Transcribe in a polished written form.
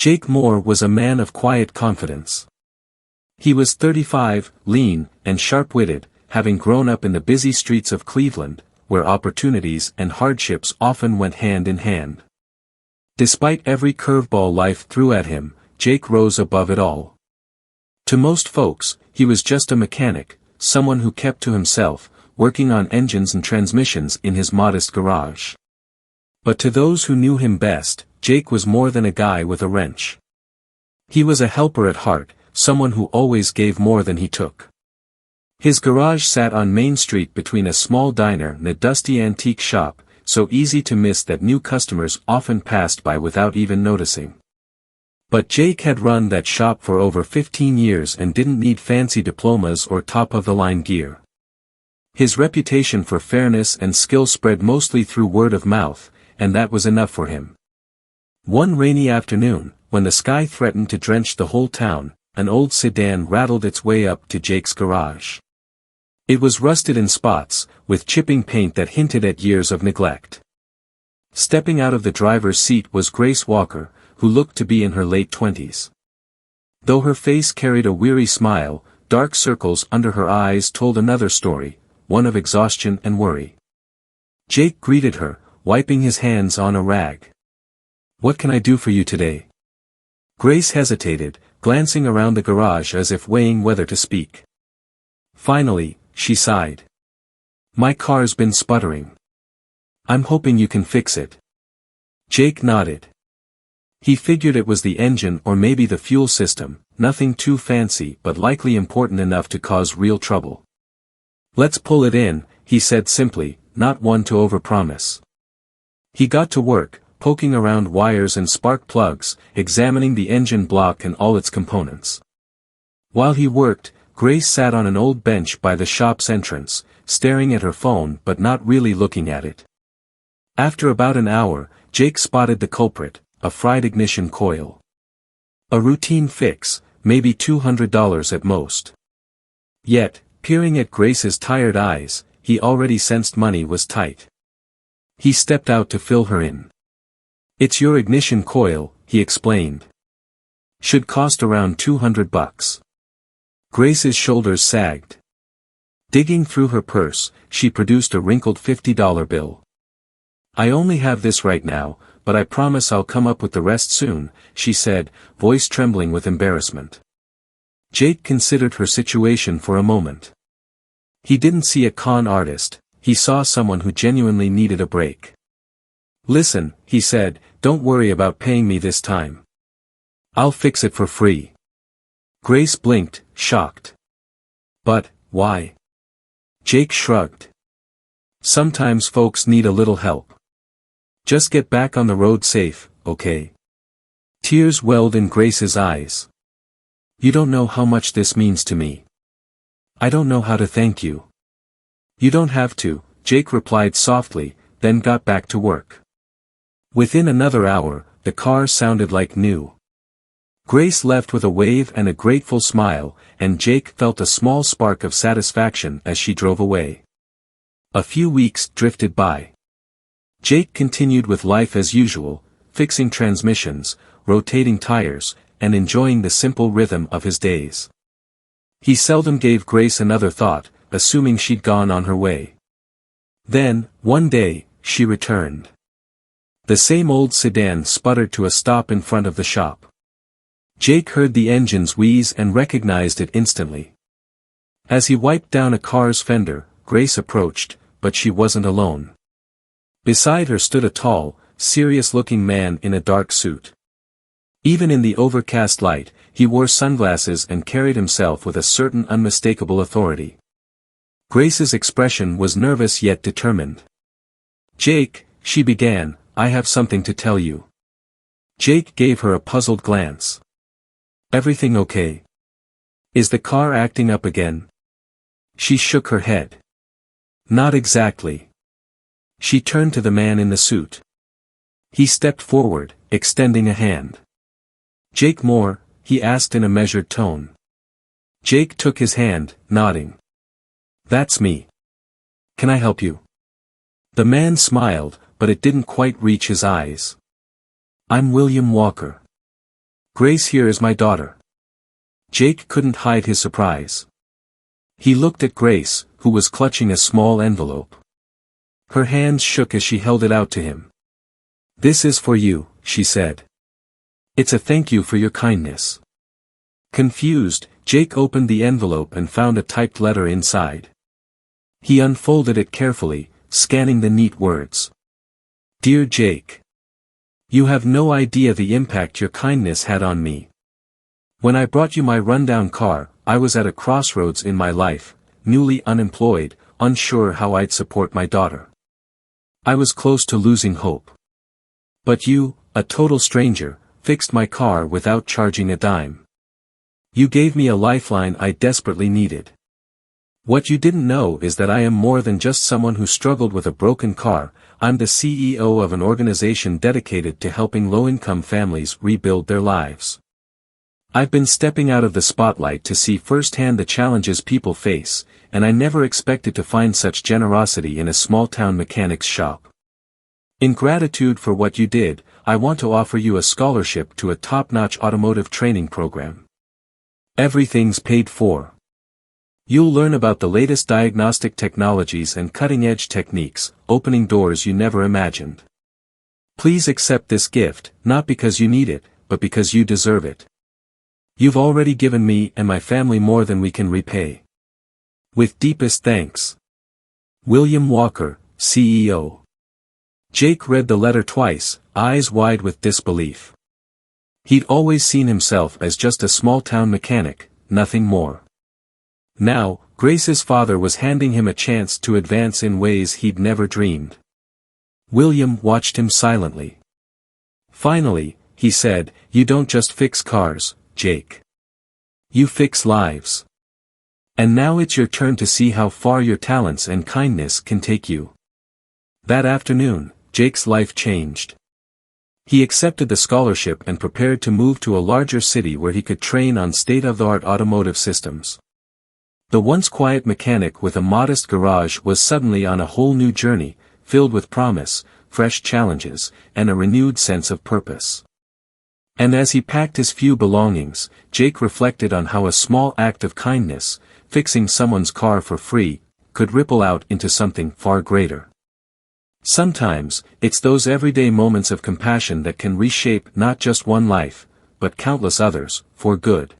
Jake Moore was a man of quiet confidence. He was 35, lean, and sharp-witted, having grown up in the busy streets of Cleveland, where opportunities and hardships often went hand in hand. Despite every curveball life threw at him, Jake rose above it all. To most folks, he was just a mechanic, someone who kept to himself, working on engines and transmissions in his modest garage. But to those who knew him best, Jake was more than a guy with a wrench. He was a helper at heart, someone who always gave more than he took. His garage sat on Main Street between a small diner and a dusty antique shop, so easy to miss that new customers often passed by without even noticing. But Jake had run that shop for over 15 years and didn't need fancy diplomas or top-of-the-line gear. His reputation for fairness and skill spread mostly through word of mouth, and that was enough for him. One rainy afternoon, when the sky threatened to drench the whole town, an old sedan rattled its way up to Jake's garage. It was rusted in spots, with chipping paint that hinted at years of neglect. Stepping out of the driver's seat was Grace Walker, who looked to be in her late 20s. Though her face carried a weary smile, dark circles under her eyes told another story, one of exhaustion and worry. Jake greeted her, wiping his hands on a rag. "What can I do for you today?" Grace hesitated, glancing around the garage as if weighing whether to speak. Finally, she sighed. "My car's been sputtering. I'm hoping you can fix it." Jake nodded. He figured it was the engine or maybe the fuel system, nothing too fancy but likely important enough to cause real trouble. "Let's pull it in," he said simply, not one to overpromise. He got to work, poking around wires and spark plugs, examining the engine block and all its components. While he worked, Grace sat on an old bench by the shop's entrance, staring at her phone but not really looking at it. After about an hour, Jake spotted the culprit, a fried ignition coil. A routine fix, maybe $200 at most. Yet, peering at Grace's tired eyes, he already sensed money was tight. He stepped out to fill her in. "It's your ignition coil," he explained. "Should cost around $200. Grace's shoulders sagged. Digging through her purse, she produced a wrinkled $50 bill. "I only have this right now, but I promise I'll come up with the rest soon," she said, voice trembling with embarrassment. Jake considered her situation for a moment. He didn't see a con artist, he saw someone who genuinely needed a break. "Listen," he said, "don't worry about paying me this time. I'll fix it for free." Grace blinked, shocked. "But, why?" Jake shrugged. "Sometimes folks need a little help. Just get back on the road safe, okay?" Tears welled in Grace's eyes. "You don't know how much this means to me. I don't know how to thank you." "You don't have to," Jake replied softly, then got back to work. Within another hour, the car sounded like new. Grace left with a wave and a grateful smile, and Jake felt a small spark of satisfaction as she drove away. A few weeks drifted by. Jake continued with life as usual, fixing transmissions, rotating tires, and enjoying the simple rhythm of his days. He seldom gave Grace another thought, assuming she'd gone on her way. Then, one day, she returned. The same old sedan sputtered to a stop in front of the shop. Jake heard the engine's wheeze and recognized it instantly. As he wiped down a car's fender, Grace approached, but she wasn't alone. Beside her stood a tall, serious-looking man in a dark suit. Even in the overcast light, he wore sunglasses and carried himself with a certain unmistakable authority. Grace's expression was nervous yet determined. "Jake," she began, "I have something to tell you." Jake gave her a puzzled glance. "Everything okay? Is the car acting up again?" She shook her head. "Not exactly." She turned to the man in the suit. He stepped forward, extending a hand. "Jake Moore?" he asked in a measured tone. Jake took his hand, nodding. "That's me. Can I help you?" The man smiled, but it didn't quite reach his eyes. "I'm William Walker. Grace here is my daughter. Jake couldn't hide his surprise. He looked at Grace, who was clutching a small envelope. Her hands shook as she held it out to him. "This is for you," she said. "It's a thank you for your kindness." Confused, Jake opened the envelope and found a typed letter inside. He unfolded it carefully, scanning the neat words. "Dear Jake. You have no idea the impact your kindness had on me. When I brought you my rundown car, I was at a crossroads in my life, newly unemployed, unsure how I'd support my daughter. I was close to losing hope. But you, a total stranger, fixed my car without charging a dime. You gave me a lifeline I desperately needed. What you didn't know is that I am more than just someone who struggled with a broken car. I'm the CEO of an organization dedicated to helping low-income families rebuild their lives. I've been stepping out of the spotlight to see firsthand the challenges people face, and I never expected to find such generosity in a small-town mechanic's shop. In gratitude for what you did, I want to offer you a scholarship to a top-notch automotive training program. Everything's paid for. You'll learn about the latest diagnostic technologies and cutting-edge techniques, opening doors you never imagined. Please accept this gift, not because you need it, but because you deserve it. You've already given me and my family more than we can repay. With deepest thanks. William Walker, CEO." Jake read the letter twice, eyes wide with disbelief. He'd always seen himself as just a small-town mechanic, nothing more. Now, Grace's father was handing him a chance to advance in ways he'd never dreamed. William watched him silently. Finally, he said, "You don't just fix cars, Jake. You fix lives. And now it's your turn to see how far your talents and kindness can take you." That afternoon, Jake's life changed. He accepted the scholarship and prepared to move to a larger city where he could train on state-of-the-art automotive systems. The once quiet mechanic with a modest garage was suddenly on a whole new journey, filled with promise, fresh challenges, and a renewed sense of purpose. And as he packed his few belongings, Jake reflected on how a small act of kindness, fixing someone's car for free, could ripple out into something far greater. Sometimes, it's those everyday moments of compassion that can reshape not just one life, but countless others, for good.